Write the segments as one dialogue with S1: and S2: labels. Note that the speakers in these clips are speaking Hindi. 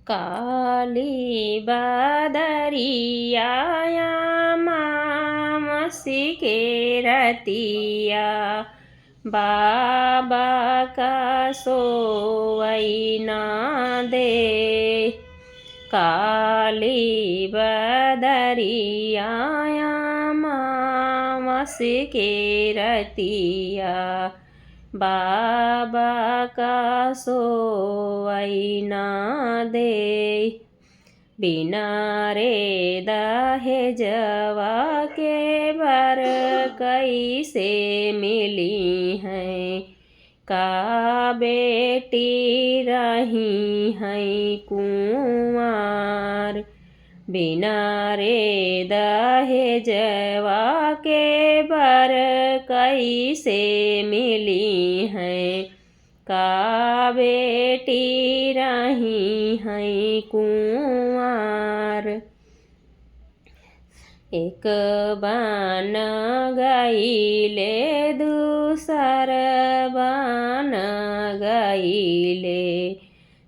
S1: काली बदरिया मामसी के रतिया बाबा का सोवई ना दे। काली बदरिया मामस के रतिया बाबा का सोवई ना दे। बिना रे दहेजवा के बर कैसे मिली हैं। का बेटी रही हैं कुंवार। बिना रे दहेजवा के बर कैसे मिली हैं। का बेटी रही हैं कुंवार। एक बान गईले दूसर बान गईले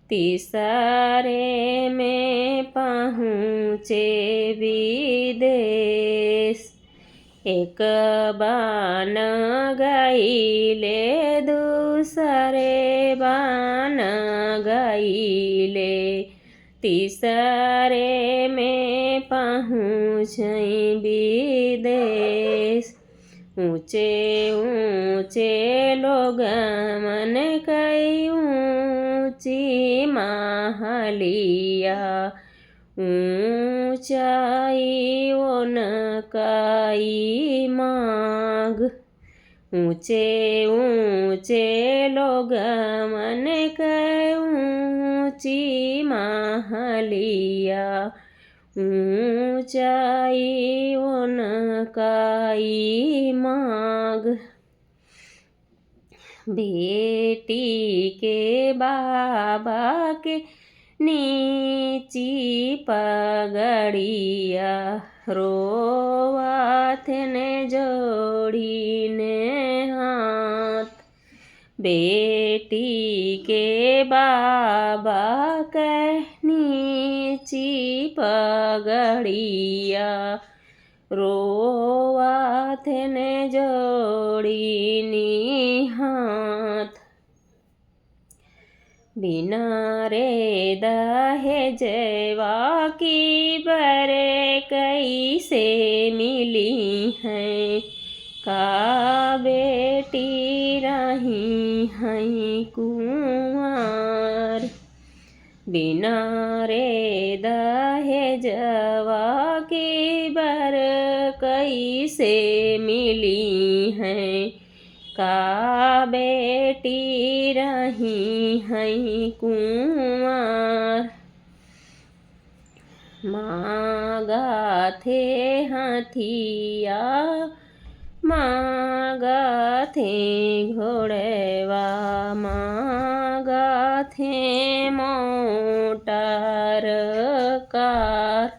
S1: तीसरे में पहुँचे विदेश। एक बान गईले दूसरे बान गईले तीसरे में पहुँचे विदेश। ऊँचे ऊँचे लोग मन कई ऊँची महलिया ऊँचाई उनकाई मांग। ऊँचे ऊँचे लोग मन कई ऊँची महलिया ऊँचाई उनकाई मांग। बेटी के बाबा के नीची पगड़िया रोवत ने जोड़ी ने हाथ। बेटी के बाबा के नीची पगड़िया रोवत ने जोड़ी नी हाथ। बिना रे दहेजवा की बरे कैसे मिली हैं। का बेटी रही हैं कुंवार। बिना रे दहेजवा की बर कैसे मिली हैं। का बेटी रही हैं कुंवार। मांगा थे हाथिया मांगा थे घोड़वा मांगा थे मोटर कार।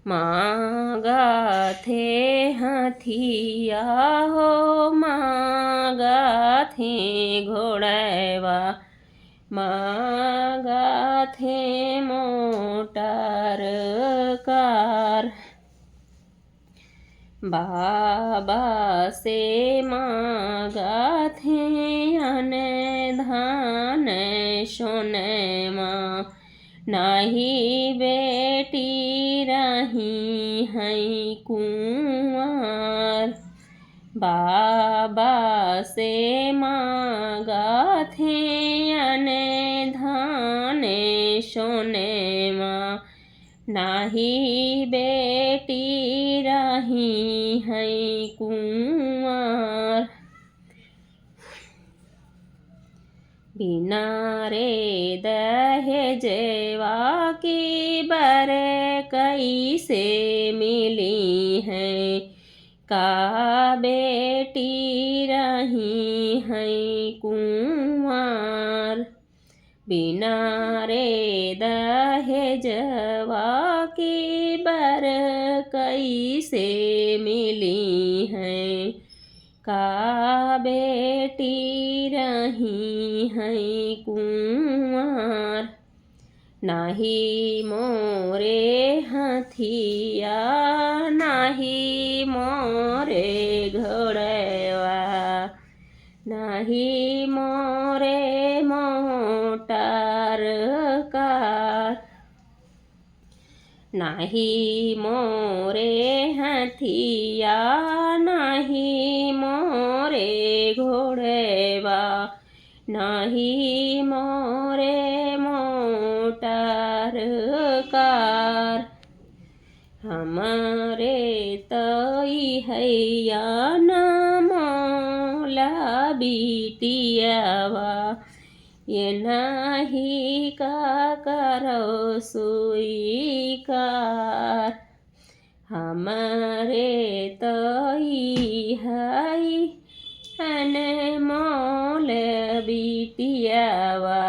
S1: मांगा थे हाथिया हो मांगा थे घोड़वा मांगा थे मोटर कार। बाबा से मांगा थे अन्न धान सोनमा नहीं बेटी रही हैं कुंवार। बाबा से मांगा थे अन्न धान सोनमा नाही बेटी रही हैं कुंवार। बिना रे दहेजवा की बर कैसे मिली हैं। का बेटी रही हैं कुंवार। बिना रे दहेजवा की बर कैसे मिली हैं। का बेटी रही हैं कुंवार। नाही मोरे हथिया नाही मोरे घोड़वा नाही मोरे मोटार कार नाही मोरे हथिया नाही मोरे घोड़वा नाही मोरे मोटार कार हमारे तई हैया मोला बिटियावा ये नाही का करो स्वीकार हमारे तई है अनमोल बिटियावा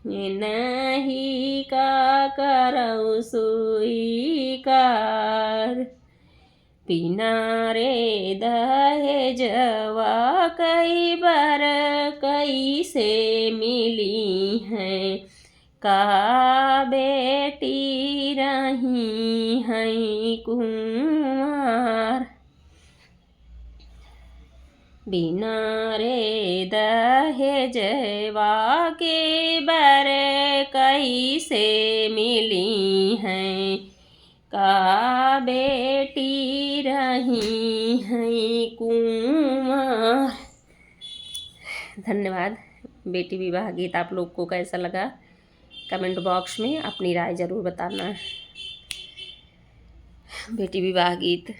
S1: ये नहीं का करो स्वीकार बिना रे दहेजवा कई बार कई से मिली हैं का बेटी रही हैं कुंवर बिना रे दहेजवा के बर कई से मिली हैं का बेटी रही हैं कुंवर। धन्यवाद। बेटी विवाह गीत आप लोग को कैसा लगा कमेंट बॉक्स में अपनी राय ज़रूर बताना। बेटी विवाह गीत